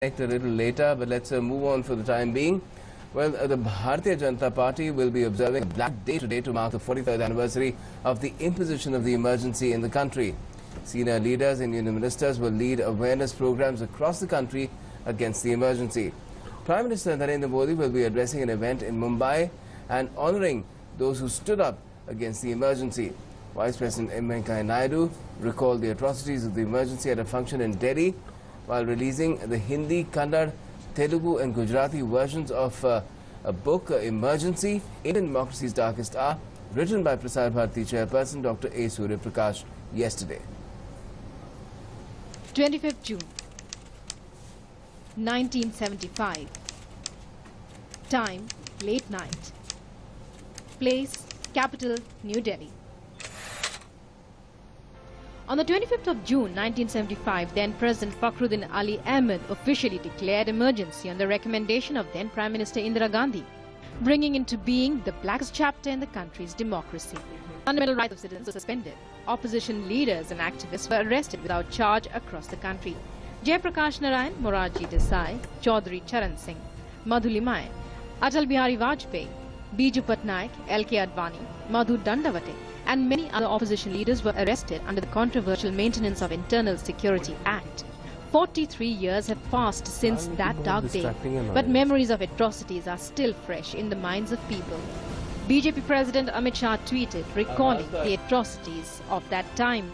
connect a little later, but let's move on for the time being. Well, the Bharatiya Janata Party will be observing a Black Day today to mark the 43rd anniversary of the imposition of the emergency in the country. Senior leaders and union ministers will lead awareness programs across the country against the emergency. Prime Minister Narendra Modi will be addressing an event in Mumbai and honouring those who stood up against the emergency. Vice President Venkaiah Naidu recalled the atrocities of the emergency at a function in Delhi while releasing the Hindi, Kannada, Telugu and Gujarati versions of a book, Emergency, Indian Democracy's Darkest Hour, written by Prasar Bharati Chairperson Dr. A. Surya Prakash yesterday. 25th June, 1975. Time, late night. Place, capital, New Delhi. On the 25th of June 1975, then President Fakhruddin Ali Ahmed officially declared emergency on the recommendation of then Prime Minister Indira Gandhi, bringing into being the blackest chapter in the country's democracy. Fundamental rights of citizens were suspended. Opposition leaders and activists were arrested without charge across the country. Jayaprakash Narayan, Morarji Desai, Chaudhary Charan Singh, Madhu Limaye, Atal Bihari Vajpayee, Biju Patnaik, L.K. Advani, Madhu Dandavate, and many other opposition leaders were arrested under the controversial Maintenance of Internal Security Act. 43 years have passed since that dark day, but memories of atrocities are still fresh in the minds of people. BJP President Amit Shah tweeted, recalling the atrocities of that time.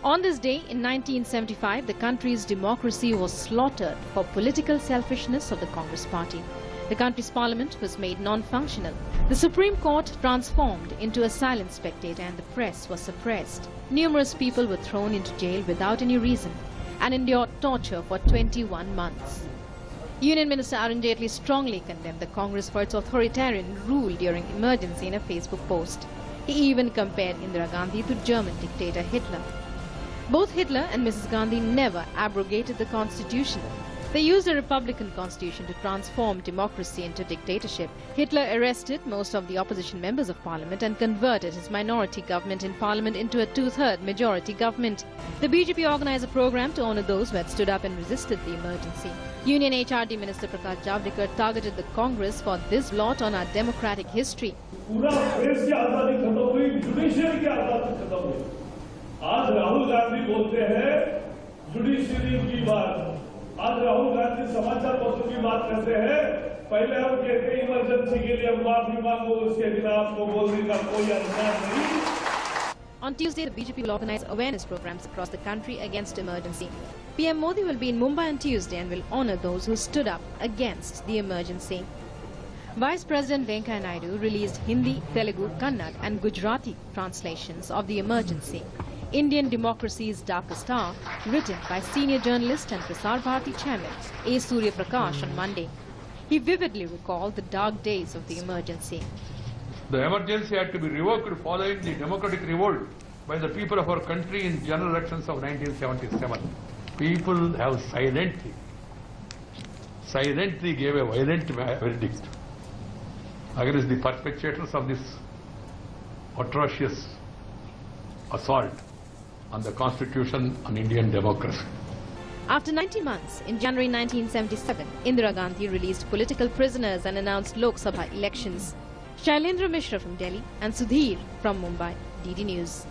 On this day in 1975, the country's democracy was slaughtered for political selfishness of the Congress Party. The country's parliament was made non-functional. The Supreme Court transformed into a silent spectator and the press was suppressed. Numerous people were thrown into jail without any reason and endured torture for 21 months. Union Minister Arun Jaitley strongly condemned the Congress for its authoritarian rule during emergency in a Facebook post. He even compared Indira Gandhi to German dictator Hitler. Both Hitler and Mrs. Gandhi never abrogated the constitution. They used a republican constitution to transform democracy into dictatorship. Hitler arrested most of the opposition members of parliament and converted his minority government in parliament into a two-third majority government. The BJP organized a program to honor those who had stood up and resisted the emergency. Union HRD Minister Prakash Javadekar targeted the Congress for this blot on our democratic history. आज राहुल गांधी समाचार पत्र की बात करते हैं, पहले हम कहते हैं इमरजेंसी के लिए माफी मांगो, उसके बिना आपको बोलने का कोई अधिकार नहीं. On Tuesday, the BJP will organize awareness programs across the country against emergency. PM Modi will be in Mumbai on Tuesday and will honor those who stood up against the emergency. Vice President Venkaiah Naidu released Hindi, Telugu, Kannada and Gujarati translations of the emergency, Indian Democracy's Darkest Hour, written by senior journalist and Prasar Bharati chairman A. Surya Prakash on Monday. He vividly recalled the dark days of the emergency. The emergency had to be revoked following the democratic revolt by the people of our country in general elections of 1977. People have silently gave a violent verdict against the perpetrators of this atrocious assault on the Constitution and Indian democracy. After 90 months, in January 1977, Indira Gandhi released political prisoners and announced Lok Sabha elections. Shailendra Mishra from Delhi and Sudhir from Mumbai. DD News.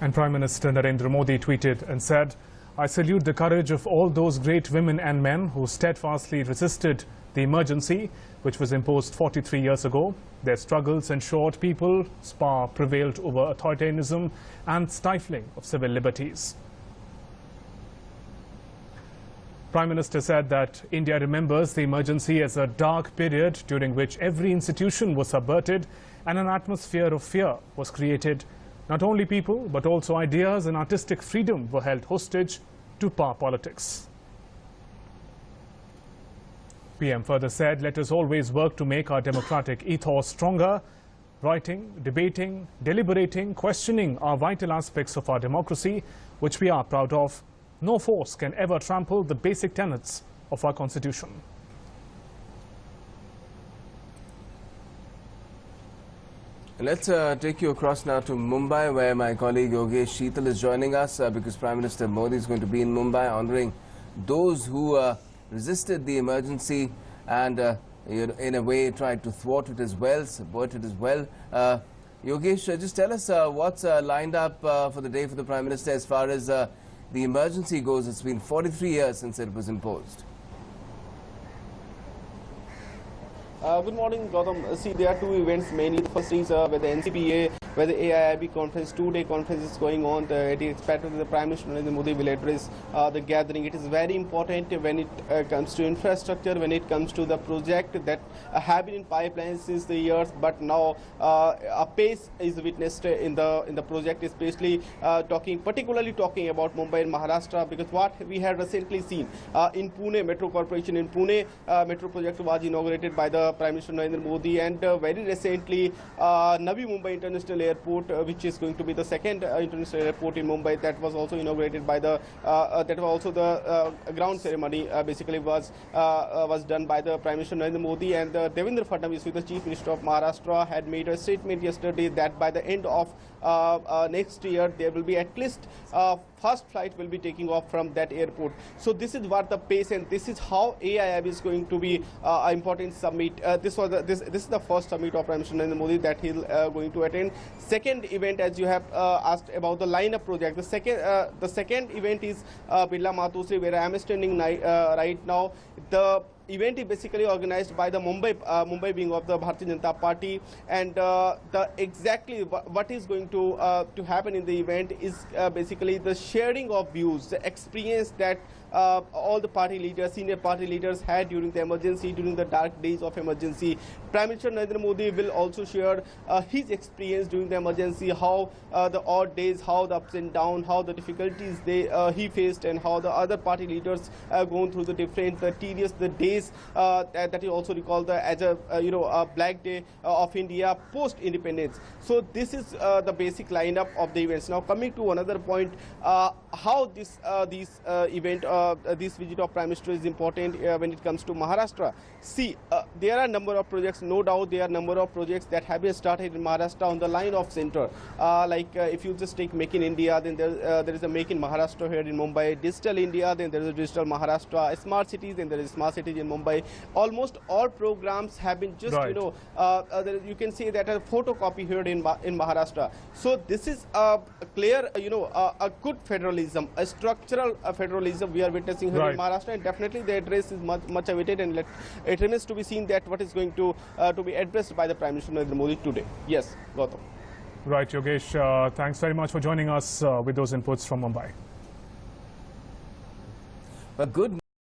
And Prime Minister Narendra Modi tweeted and said, "I salute the courage of all those great women and men who steadfastly resisted the emergency which was imposed 43 years ago. Their struggles ensured people's power prevailed over authoritarianism and stifling of civil liberties." Prime Minister said that India remembers the emergency as a dark period during which every institution was subverted and an atmosphere of fear was created. Not only people, but also ideas and artistic freedom were held hostage to power politics. PM further said, "Let us always work to make our democratic ethos stronger. Writing, debating, deliberating, questioning are vital aspects of our democracy, which we are proud of. No force can ever trample the basic tenets of our constitution." Let's take you across now to Mumbai, where my colleague Yogesh Sheetal is joining us because Prime Minister Modi is going to be in Mumbai honoring those who resisted the emergency and in a way tried to thwart it as well, subvert it as well. Yogesh, just tell us what's lined up for the day for the Prime Minister as far as the emergency goes. It's been 43 years since it was imposed. Good morning, Gautam. See, there are two events mainly. The first is where the NCPA, where the AIIB conference, two-day conference is going on. It is expected that the Prime Minister Narendra Modi will address the gathering. It is very important when it comes to infrastructure, when it comes to the project that have been in pipeline since the years, but now a pace is witnessed in the project, especially particularly talking about Mumbai and Maharashtra, because what we had recently seen in Pune Metro Corporation, in Pune Metro project was inaugurated by the Prime Minister Narendra Modi, and very recently Navi Mumbai International Airport, which is going to be the second international airport in Mumbai, that was also inaugurated by the that was also the ground ceremony basically was done by the Prime Minister Narendra Modi, and Devendra Fadnavis, the Chief Minister of Maharashtra, had made a statement yesterday that by the end of next year there will be at least first flight will be taking off from that airport. So this is what the pace, and this is how AIIB is going to be an important summit. This is the first summit of Prime Minister Narendra Modi that he'll going to attend. Second event, as you have asked about the lineup project, the second event is Birla Matosri, where I am standing right now. The event is basically organized by the Mumbai wing of the Bharatiya Janata Party, and exactly what is going to happen in the event is basically the sharing of views, the experience that all the party leaders, senior party leaders had during the emergency, during the dark days of emergency. Prime Minister Narendra Modi will also share his experience during the emergency, how the odd days, how the ups and downs, how the difficulties he faced, and how the other party leaders gone through the different, the tedious, the days that you also recall as a black day of India post independence. So this is the basic lineup of the events. Now coming to another point, how this visit of Prime Minister is important when it comes to Maharashtra. See, there are a number of projects, no doubt there are a number of projects that have been started in Maharashtra on the line of center. If you just take Make in India, then there is a Make in Maharashtra here in Mumbai, Digital India, then there is a Digital Maharashtra, Smart Cities, then there is Smart Cities in Mumbai. Almost all programs have been just, right. You can say that a photocopy here in Maharashtra. So this is a clear, a good federalism, a structural federalism we are witnessing here in Maharashtra, and definitely the address is much awaited, and it remains to be seen that what is going to be addressed by the Prime Minister Narendra Modi today. Yes, Gautam. Right, Yogesh, thanks very much for joining us with those inputs from Mumbai. A good